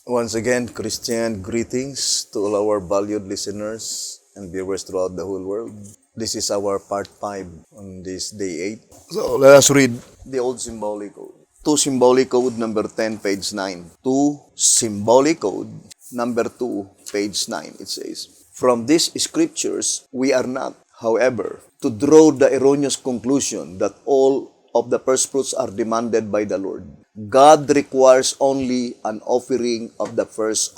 Once again, Christian greetings to all our valued listeners and viewers throughout the whole world. This is our part 5 on this day 8. So let us read the old symbolic code. 2 symbolic code number 10, page 9. 2 symbolic code number 2, page 9. It says, "From these scriptures we are not, however, to draw the erroneous conclusion that all of the first fruits are demanded by the Lord. God requires only an offering of the first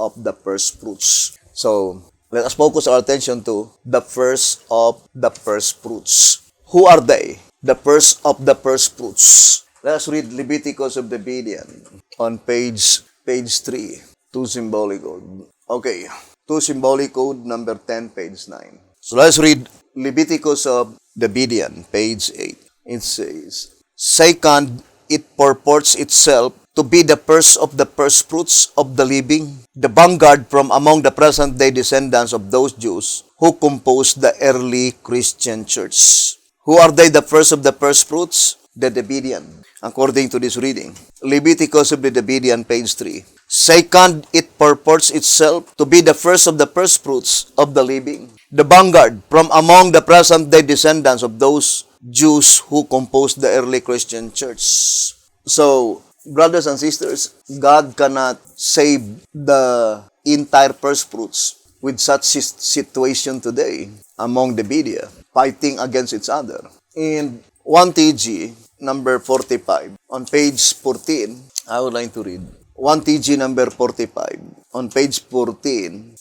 fruits." So, let us focus our attention to the first of the first fruits. Who are they? The first of the first fruits. Let us read Leviticus of the Obedient on page 3, 2 symbolic code. Okay, 2 symbolic code number 10, page 9. So let's read Leviticus of the Obedient, page 8. It says, "Second, it purports itself to be the first of the first fruits of the living, the vanguard from among the present-day descendants of those Jews who composed the early Christian church." Who are they, the first of the first fruits? The Obedient, according to this reading. Leviticus of the Obedient, page 3. "Second, it purports itself to be the first of the first fruits of the living, the vanguard from among the present-day descendants of those Jews who composed the early Christian church." So, brothers and sisters, God cannot save the entire first fruits with such situation today among the media, fighting against each other. In 1 TG, number 45, on page 14, I would like to read. 1 TG number 45, on page 14,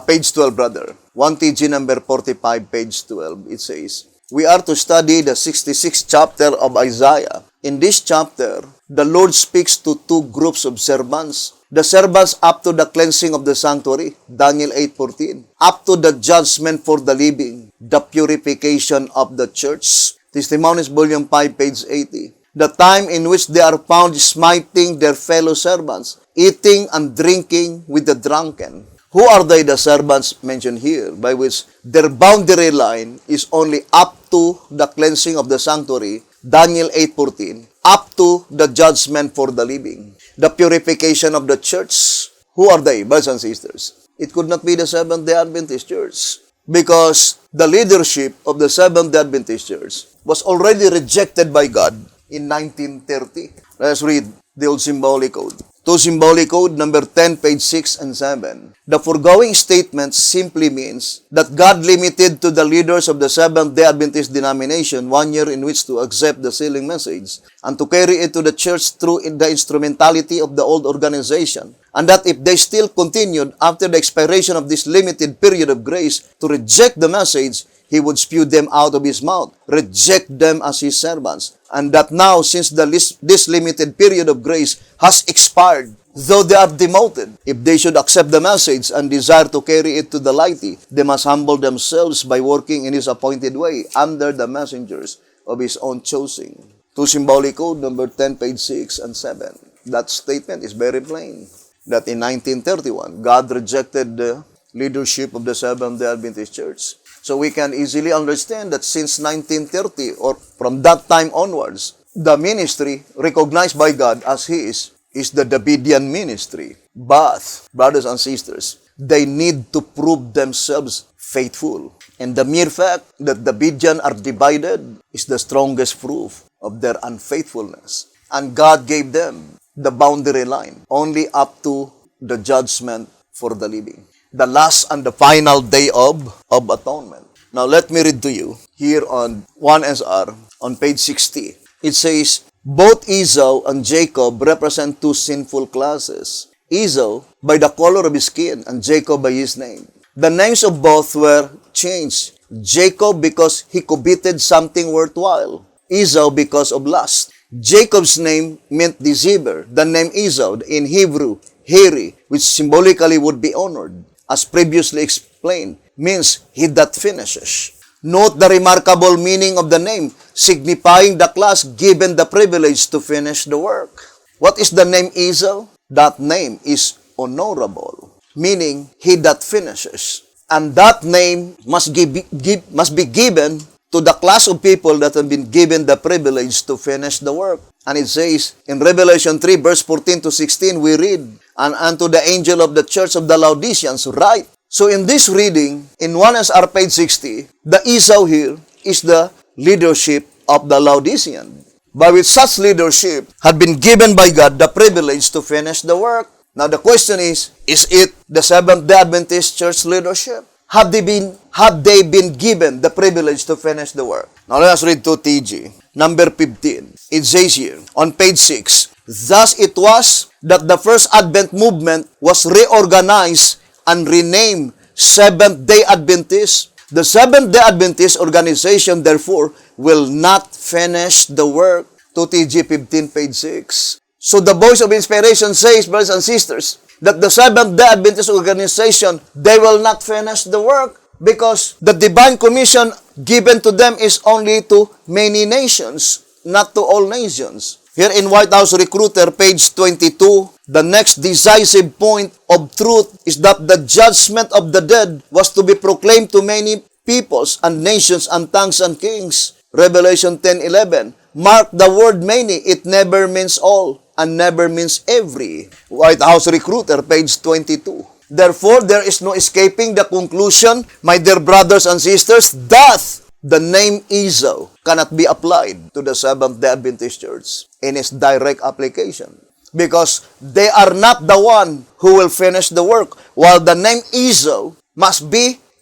page 12 rather. 1 TG number 45, page 12, it says, "We are to study the 66th chapter of Isaiah. In this chapter, the Lord speaks to two groups of servants. The servants up to the cleansing of the sanctuary, Daniel 8:14, up to the judgment for the living, the purification of the church, Testimonies, volume 5, page 80. The time in which they are found smiting their fellow servants, eating and drinking with the drunken." Who are they, the servants mentioned here, by which their boundary line is only up to the cleansing of the sanctuary, Daniel 8:14, up to the judgment for the living, the purification of the church? Who are they, brothers and sisters? It could not be the Seventh-day Adventist Church, because the leadership of the Seventh-day Adventist Church was already rejected by God in 1930. Let's read the old symbolic code. 2 symbolic code number 10, page 6 and 7. The foregoing statement simply means that God limited to the leaders of the Seventh-day Adventist denomination 1 year in which to accept the sealing message and to carry it to the church through the instrumentality of the old organization, and that if they still continued after the expiration of this limited period of grace to reject the message, He would spew them out of His mouth, reject them as His servants. And that now, since this limited period of grace has expired, though they are demoted, if they should accept the message and desire to carry it to the laity, they must humble themselves by working in His appointed way under the messengers of His own choosing. 2 symbolic code number 10, page 6 and 7. That statement is very plain, that in 1931, God rejected the leadership of the Seventh-day Adventist Church. So we can easily understand that since 1930, or from that time onwards, the ministry recognized by God as His is the Davidian ministry. But, brothers and sisters, they need to prove themselves faithful. And the mere fact that the Davidian are divided is the strongest proof of their unfaithfulness. And God gave them the boundary line only up to the judgment for the living, the last and the final day of atonement. Now let me read to you here on 1 SR on page 60. It says, "Both Esau and Jacob represent two sinful classes. Esau by the color of his skin and Jacob by his name. The names of both were changed. Jacob because he coveted something worthwhile. Esau because of lust. Jacob's name meant deceiver. The name Esau in Hebrew, hairy, which symbolically would be honored, as previously explained, means he that finishes. Note the remarkable meaning of the name, signifying the class given the privilege to finish the work. What is the name Esau? That name is honorable, meaning he that finishes. And that name must be given to the class of people that have been given the privilege to finish the work. And it says, in Revelation 3, verse 14 to 16, we read, and unto the angel of the church of the Laodiceans write. So in this reading, in 1SR page 60, the Esau here is the leadership of the Laodicean, by which such leadership had been given by God the privilege to finish the work. Now the question is it the Seventh-day Adventist church leadership? Have they been given the privilege to finish the work? Now let us read 2TG, number 15. It says here, on page 6, thus it was that the first Advent movement was reorganized and renamed Seventh-day Adventist. The Seventh-day Adventist organization, therefore, will not finish the work. 2TG 15, page 6. So the voice of inspiration says, brothers and sisters, that the Seventh-day Adventist organization, they will not finish the work because the divine commission given to them is only to many nations, not to all nations. Here in White House Recruiter, page 22, the next decisive point of truth is that the judgment of the dead was to be proclaimed to many peoples and nations and tongues and kings. Revelation 10:11. Mark the word many, it never means all and never means every. White House Recruiter, page 22. Therefore, there is no escaping the conclusion, my dear brothers and sisters, that the name Esau cannot be applied to the Seventh-day Adventist Church in its direct application. Because they are not the one who will finish the work, while the name Esau must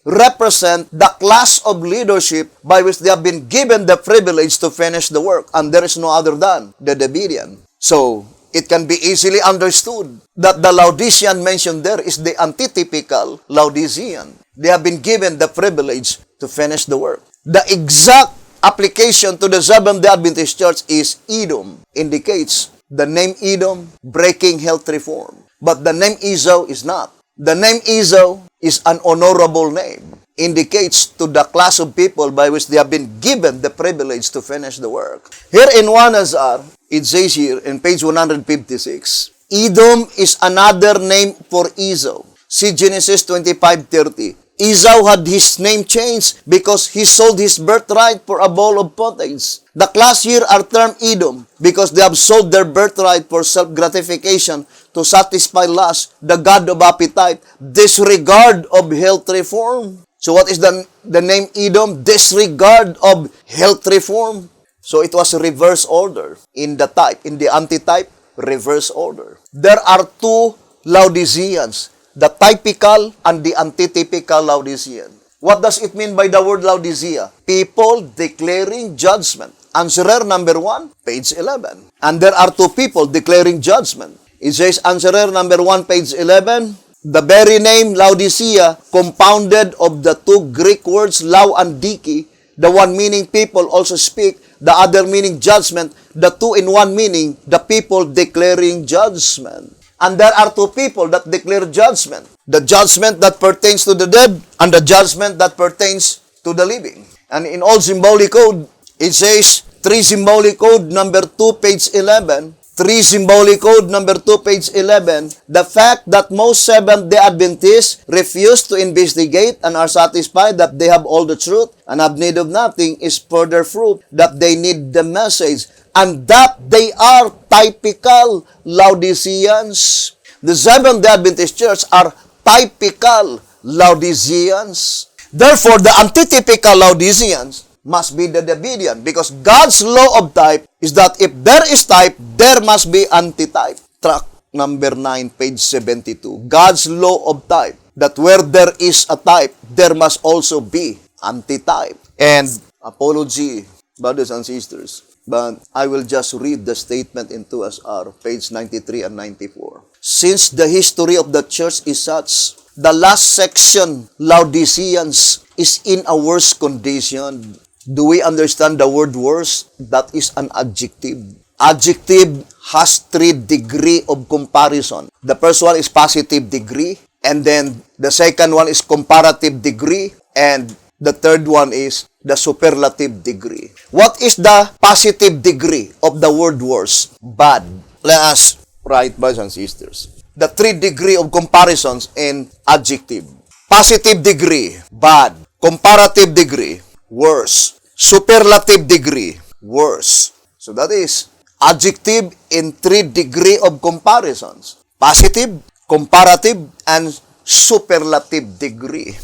represent the class of leadership by which they have been given the privilege to finish the work, and there is no other than the Davidian. So, it can be easily understood that the Laodicean mentioned there is the antitypical Laodicean. They have been given the privilege to finish the work. The exact application to the Seventh-day Adventist Church is Edom, indicates the name Edom breaking health reform. But the name Esau is not. The name Esau is an honorable name, indicates to the class of people by which they have been given the privilege to finish the work. Here in 1SR, it says here in page 156, Edom is another name for Esau. See Genesis 25:30. Esau had his name changed because he sold his birthright for a bowl of pottage. The class here are termed Edom because they have sold their birthright for self-gratification to satisfy lust, the god of appetite, disregard of health reform. So what is the name Edom? Disregard of health reform. So it was reverse order in the type, in the antitype, reverse order. There are two Laodiceans, the typical and the antitypical Laodicean. What does it mean by the word Laodicea? People declaring judgment. Answerer number 1, page 11. And there are two people declaring judgment. It says, answerer number 1, page 11, the very name Laodicea, compounded of the two Greek words lau and diki, the one meaning people also speak, the other meaning judgment, the two in one meaning, the people declaring judgment. And there are two people that declare judgment. The judgment that pertains to the dead and the judgment that pertains to the living. And in Old Symbolic Code, it says, 3 Symbolic Code number 2, page 11, 3 Symbolic Code number 2, page 11, the fact that most Seventh-day Adventists refuse to investigate and are satisfied that they have all the truth and have need of nothing is further proof that they need the message and that they are typical Laodiceans. The Seventh-day Adventist Church are typical Laodiceans. Therefore, the antitypical Laodiceans must be the Davidian because God's law of type is that if there is type, there must be antitype. Track number 9, page 72. God's law of type, that where there is a type, there must also be antitype. And apology, brothers and sisters, but I will just read the statement in 2SR, page 93 and 94. Since the history of the church is such, the last section, Laodiceans, is in a worse condition. Do we understand the word worse? That is an adjective. Adjective has 3 degrees of comparison. The first one is positive degree, and then the second one is comparative degree, and the third one is the superlative degree. What is the positive degree of the word worse? Bad. Let us write, brothers and sisters, the 3 degrees of comparisons in adjective. Positive degree, bad. Comparative degree, worse. Superlative degree, worse. So that is adjective in 3 degrees of comparisons. Positive, comparative, and superlative degree.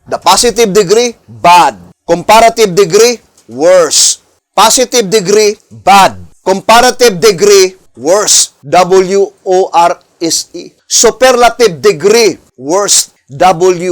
The positive degree, bad. Comparative degree, worse. Positive degree, bad. Comparative degree, worse. W-O-R-S-E. Superlative degree, worse. W-O-R-S-T.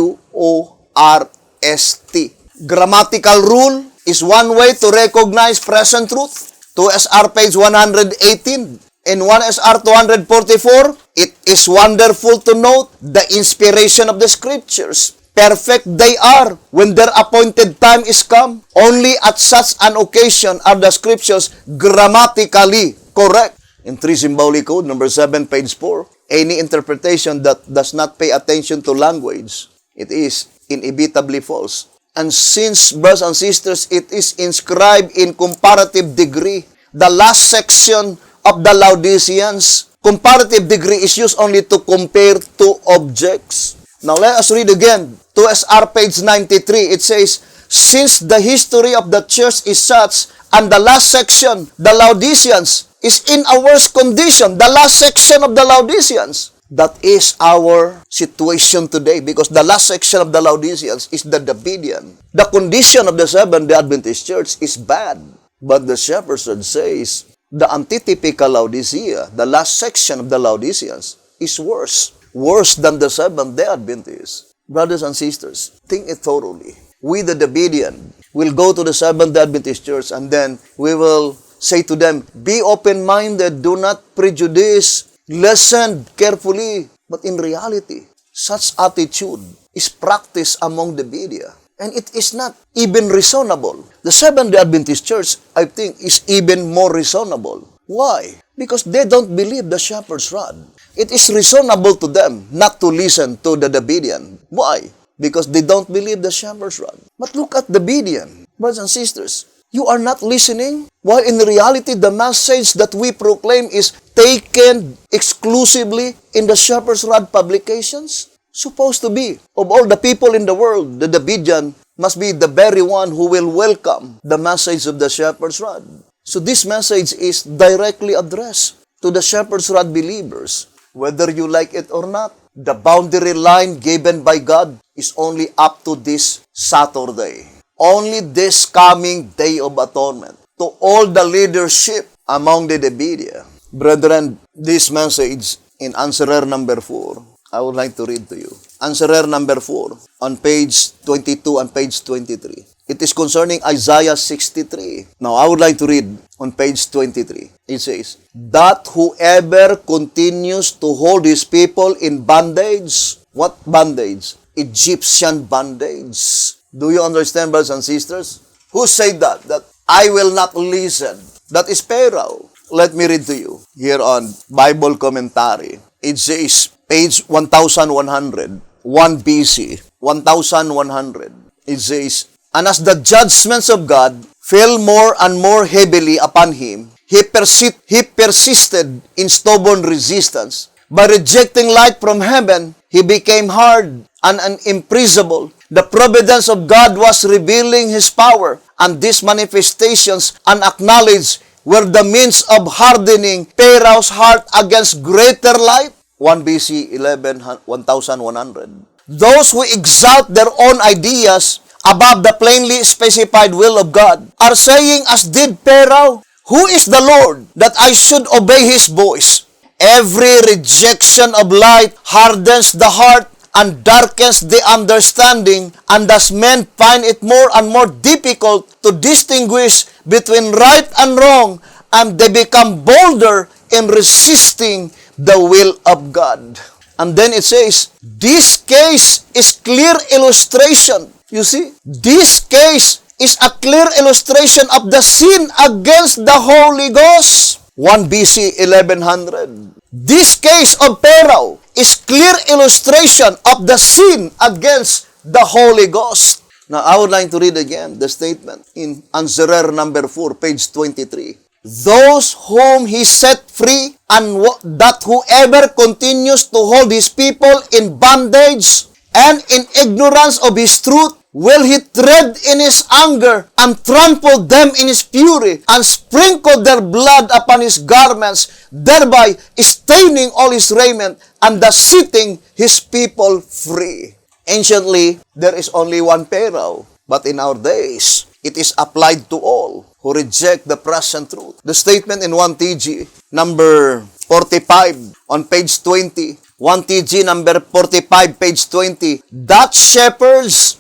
Grammatical rule is one way to recognize present truth. 2SR page 118. In 1SR 244, it is wonderful to note the inspiration of the scriptures. Perfect they are when their appointed time is come. Only at such an occasion are the scriptures grammatically correct. In 3 Symbolic Code, number 7, page 4, any interpretation that does not pay attention to language, it is inevitably false. And since, brothers and sisters, it is inscribed in comparative degree, the last section of the Laodiceans, comparative degree is used only to compare two objects. Now let us read again. 2SR page 93, it says, since the history of the church is such, and the last section, the Laodiceans, is in a worse condition, the last section of the Laodiceans. That is our situation today, because the last section of the Laodiceans is the Davidian. The condition of the Seventh-day Adventist Church is bad. But the Shepherd's Rod says, the antitypical Laodicea, the last section of the Laodiceans, is worse. Worse than the Seventh-day Adventists. Brothers and sisters, think it thoroughly. We, the Davidian, will go to the Seventh-day Adventist Church, and then we will say to them, be open-minded, do not prejudice, listen carefully. But in reality, such attitude is practiced among the Davidia. And it is not even reasonable. The Seventh-day Adventist Church, I think, is even more reasonable. Why? Because they don't believe the Shepherd's Rod. It is reasonable to them not to listen to the Davidian. Why? Because they don't believe the Shepherd's Rod. But look at the Davidian, brothers and sisters. You are not listening, while in reality, the message that we proclaim is taken exclusively in the Shepherd's Rod publications. Supposed to be, of all the people in the world, the Davidian must be the very one who will welcome the message of the Shepherd's Rod. So this message is directly addressed to the Shepherd's Rod believers. Whether you like it or not, the boundary line given by God is only up to this Saturday. Only this coming Day of Atonement. To all the leadership among the Davidia. Brethren, this message in answerer number 4, I would like to read to you. Answerer number 4, on page 22 and page 23. It is concerning Isaiah 63. Now, I would like to read on page 23. It says, that whoever continues to hold his people in bondage, what bondage? Egyptian bondage. Do you understand, brothers and sisters? Who said that? That I will not listen. That is Pharaoh. Let me read to you here on Bible Commentary. It says, page 1100, 1 BC, 1100. It says, and as the judgments of God fell more and more heavily upon him, he persisted in stubborn resistance. By rejecting light from heaven, he became hard and unimpressible. The providence of God was revealing his power, and these manifestations, unacknowledged, were the means of hardening Pharaoh's heart against greater light. 1 BC 1100. Those who exalt their own ideas above the plainly specified will of God are saying, as did Pharaoh, who is the Lord that I should obey his voice? Every rejection of light hardens the heart and darkens the understanding, and thus men find it more and more difficult to distinguish between right and wrong, and they become bolder in resisting the will of God. And then it says, this case is clear illustration. You see, this case is a clear illustration of the sin against the Holy Ghost. 1 BC 1100. This case of Pharaoh is clear illustration of the sin against the Holy Ghost. Now, I would like to read again the statement in Answerer number 4, page 23. Those whom he set free, and that whoever continues to hold his people in bondage and in ignorance of his truth, will he tread in his anger, and trample them in his fury, and sprinkle their blood upon his garments, thereby staining all his raiment, and thus setting his people free. Anciently, there is only one Pharaoh, but in our days, it is applied to all who reject the present truth. The statement in 1 TG, number 45, on page 20, 1 TG number 45, page 20, that shepherds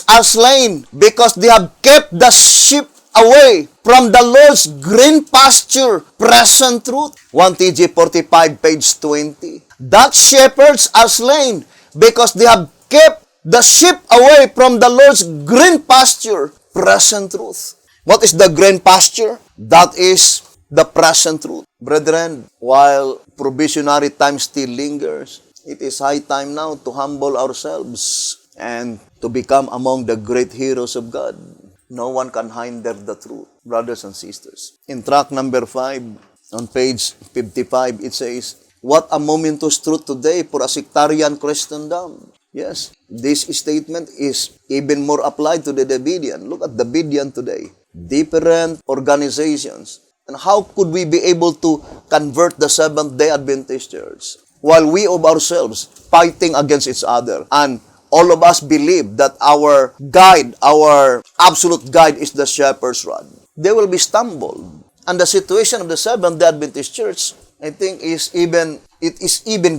are slain, because they have kept the sheep away from the Lord's green pasture. Present truth. 1 TG 45, page 20. That shepherds are slain, because they have kept the sheep away from the Lord's green pasture. Present truth. What is the green pasture? That is the present truth. Brethren, while probationary time still lingers, it is high time now to humble ourselves and to become among the great heroes of God. No one can hinder the truth, brothers and sisters. In track number 5, on page 55, it says, what a momentous truth today for a sectarian Christendom. Yes, this statement is even more applied to the Davidian. Look at the Davidian today. Different organizations. And how could we be able to convert the Seventh-day Adventist Church while we of ourselves fighting against each other? And all of us believe that our guide, our absolute guide is the shepherd's rod. They will be stumbled. And the situation of the Seventh-day Adventist Church, I think, is even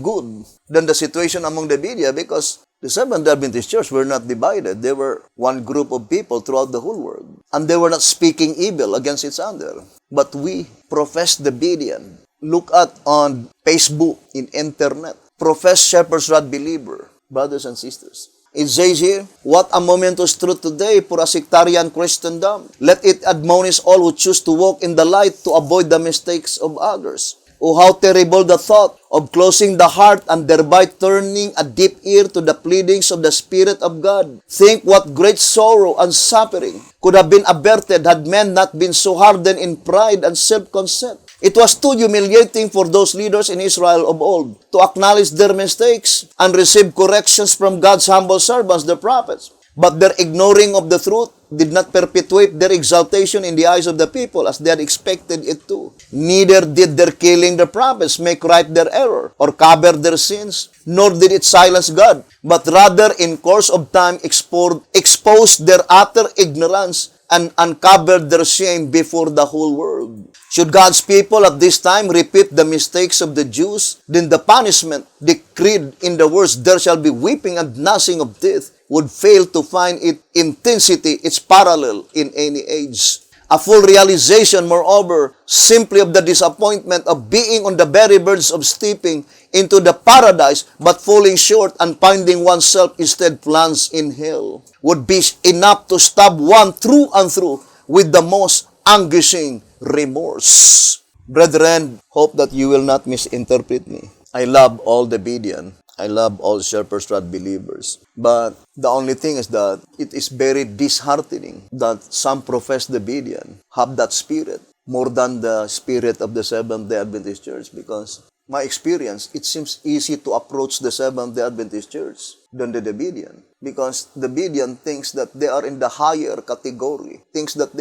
good than the situation among the media, because the Seventh-day Adventist Church were not divided. They were one group of people throughout the whole world. And they were not speaking evil against each other. But we profess the Davidian. Look at on Facebook, in internet. Profess shepherd's rod believer. Brothers and sisters. It says here, what a momentous truth today for a sectarian Christendom. Let it admonish all who choose to walk in the light to avoid the mistakes of others. Oh, how terrible the thought of closing the heart and thereby turning a deaf ear to the pleadings of the Spirit of God. Think what great sorrow and suffering could have been averted had men not been so hardened in pride and self-conceit. It was too humiliating for those leaders in Israel of old to acknowledge their mistakes and receive corrections from God's humble servants, the prophets. But their ignoring of the truth did not perpetuate their exaltation in the eyes of the people as they had expected it to. Neither did their killing the prophets make right their error or cover their sins, nor did it silence God, but rather in course of time exposed their utter ignorance and uncovered their shame before the whole world. Should God's people at this time repeat the mistakes of the Jews, then the punishment decreed in the words, there shall be weeping and gnashing of teeth, would fail to find its intensity, its parallel in any age. A full realization, moreover, simply of the disappointment of being on the very verge of stepping into the paradise, but falling short and finding oneself instead plunged in hell, would be enough to stab one through and through with the most anguishing remorse. Brethren, hope that you will not misinterpret me. I love all the Davidian. I love all shepherd's rod believers. But the only thing is that it is very disheartening that some profess the Davidian have that spirit more than the spirit of the Seventh-day Adventist Church, because my experience, it seems easy to approach the Seventh-day Adventist Church than the Davidian, because the Davidian thinks that they are in the higher category, thinks that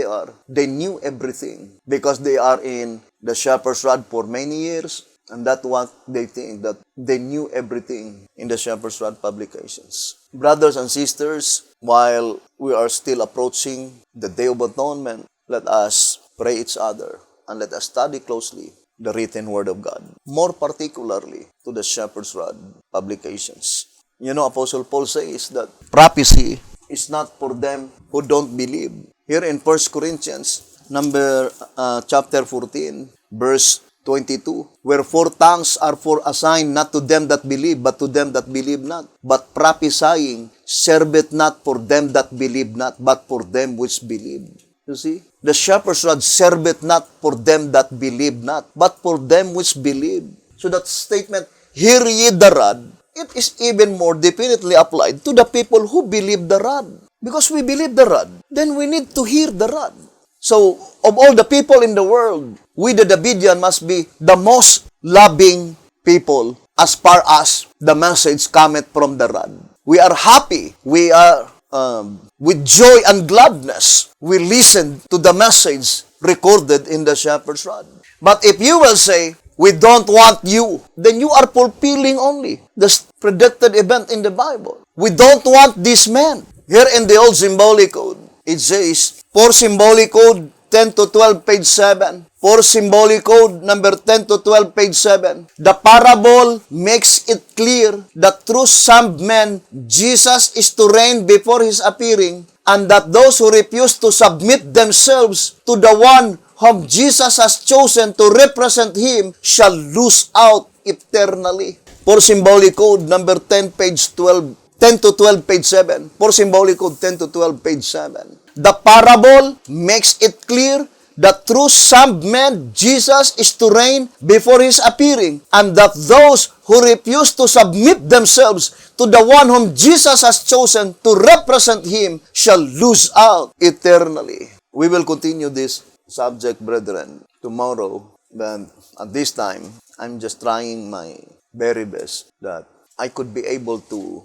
they knew everything because they are in the shepherd's rod for many years. And that's what they think, that they knew everything in the Shepherd's Rod publications. Brothers and sisters, while we are still approaching the Day of Atonement, let us pray each other and let us study closely the written Word of God, more particularly to the Shepherd's Rod publications. You know, Apostle Paul says that prophecy is not for them who don't believe. Here in 1 Corinthians, chapter 14, verse 22, wherefore tongues are for a sign not to them that believe, but to them that believe not. But prophesying serveth not for them that believe not, but for them which believe. You see? The shepherd's rod serveth not for them that believe not, but for them which believe. So that statement, hear ye the rod, it is even more definitely applied to the people who believe the rod. Because we believe the rod, then we need to hear the rod. So, of all the people in the world, we the Davidian must be the most loving people as far as the message cometh from the rod. We are happy. We are with joy and gladness, we listen to the message recorded in the shepherd's rod. But if you will say, we don't want you, then you are fulfilling only the predicted event in the Bible. We don't want this man. Here in the old symbolic code, it says, for symbolic code 10 to 12, page 7. For symbolic code number 10 to 12, page 7. The parable makes it clear that through some men, Jesus is to reign before His appearing, and that those who refuse to submit themselves to the one whom Jesus has chosen to represent Him shall lose out eternally. For symbolic code number 10, page 12, 10 to 12, page 7. For symbolic code 10 to 12, page 7. The parable makes it clear that through some men, Jesus is to reign before His appearing, and that those who refuse to submit themselves to the one whom Jesus has chosen to represent Him shall lose out eternally. We will continue this subject, brethren, tomorrow, but at this time, I'm just trying my very best that I could be able to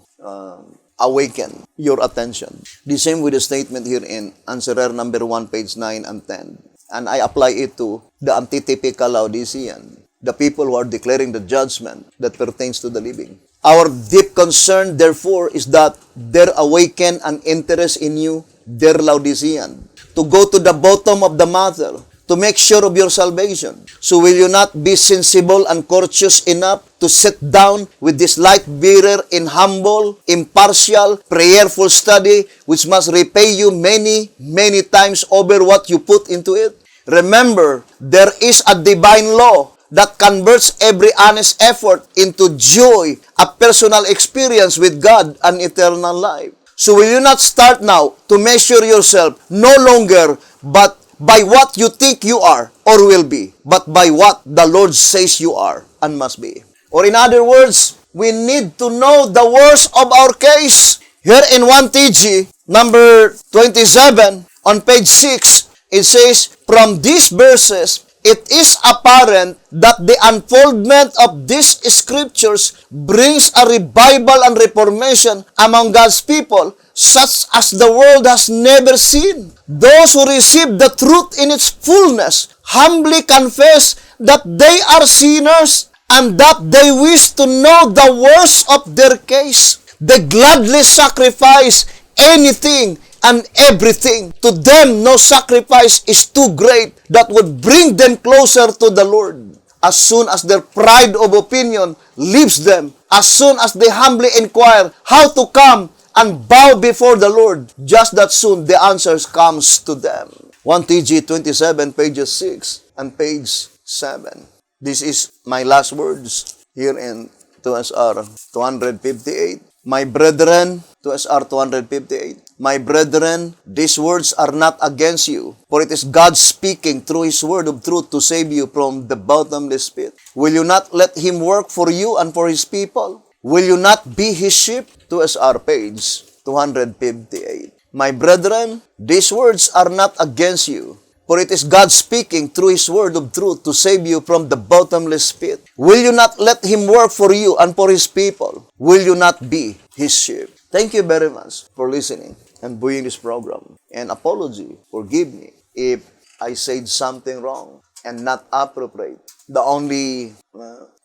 awaken your attention. The same with the statement here in Answerer number 1, page 9 and 10. And I apply it to the antitypical Laodicean, the people who are declaring the judgment that pertains to the living. Our deep concern, therefore, is that there awaken an interest in you, dear Laodicean, to go to the bottom of the matter, to make sure of your salvation. So will you not be sensible and courteous enough to sit down with this light bearer in humble, impartial, prayerful study, which must repay you many, many times over what you put into it? Remember, there is a divine law that converts every honest effort into joy, a personal experience with God and eternal life. So will you not start now to measure yourself no longer but by what you think you are or will be, but by what the Lord says you are and must be. Or in other words, we need to know the worst of our case. Here in 1 TG, number 27, on page 6, it says, from these verses, it is apparent that the unfoldment of these scriptures brings a revival and reformation among God's people, such as the world has never seen. Those who receive the truth in its fullness humbly confess that they are sinners and that they wish to know the worst of their case. They gladly sacrifice anything and everything. To them, no sacrifice is too great that would bring them closer to the Lord. As soon as their pride of opinion leaves them, as soon as they humbly inquire how to come and bow before the Lord, just that soon the answers comes to them. 1 TG 27, pages 6 and page 7. This is my last words here in 2SR 258. My brethren, 2SR 258. My brethren, these words are not against you, for it is God speaking through His word of truth to save you from the bottomless pit. Will you not let Him work for you and for His people? Will you not be His sheep? 2SR page 258. My brethren, these words are not against you, for it is God speaking through His word of truth to save you from the bottomless pit. Will you not let Him work for you and for His people? Will you not be His sheep? Thank you very much for listening and viewing this program. And apology, forgive me if I said something wrong and not appropriate. The only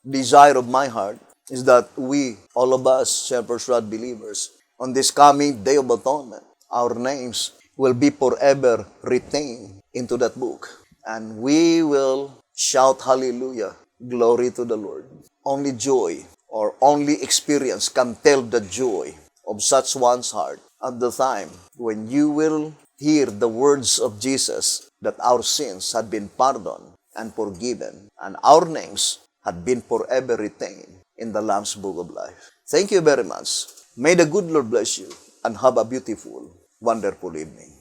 desire of my heart is that we, all of us, Shepherd's Rod believers, on this coming Day of Atonement, our names will be forever retained into that book. And we will shout hallelujah, glory to the Lord. Only joy or only experience can tell the joy of such one's heart at the time when you will hear the words of Jesus that our sins had been pardoned and forgiven and our names had been forever retained in the Lamb's Book of Life. Thank you very much. May the good Lord bless you and have a beautiful, wonderful evening.